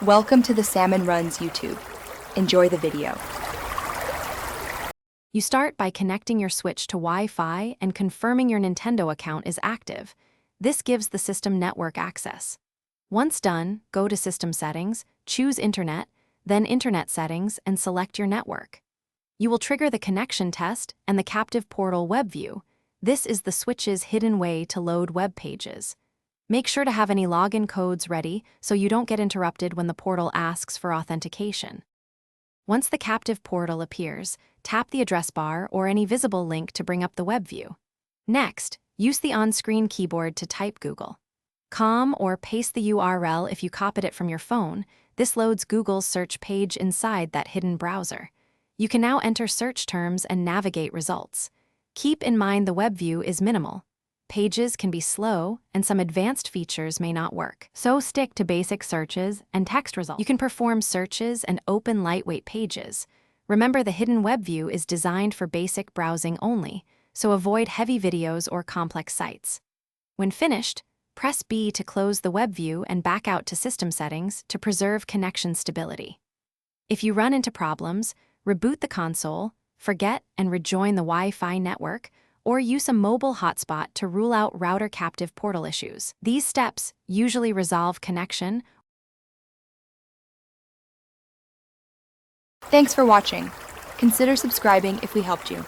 Welcome to the Salmon Runs YouTube. Enjoy the video. You start by connecting your Switch to Wi-Fi and confirming your Nintendo account is active. This gives the system network access. Once done, go to System Settings, choose Internet, then Internet Settings, and select your network. You will trigger the connection test and the captive portal web view. This is the Switch's hidden way to load web pages. Make sure to have any login codes ready so you don't get interrupted when the portal asks for authentication. Once the captive portal appears, tap the address bar or any visible link to bring up the web view. Next, use the on-screen keyboard to type Google.com or paste the URL if you copied it from your phone. This loads Google's search page inside that hidden browser. You can now enter search terms and navigate results. Keep in mind the web view is minimal. Pages can be slow, and some advanced features may not work. So stick to basic searches and text results. You can perform searches and open lightweight pages. Remember, the hidden web view is designed for basic browsing only, so avoid heavy videos or complex sites. When finished, press B to close the web view and back out to System Settings to preserve connection stability. If you run into problems, reboot the console, forget and rejoin the Wi-Fi network, or use a mobile hotspot to rule out router captive portal issues. These steps usually resolve connection. Thanks for watching. Consider subscribing if we helped you.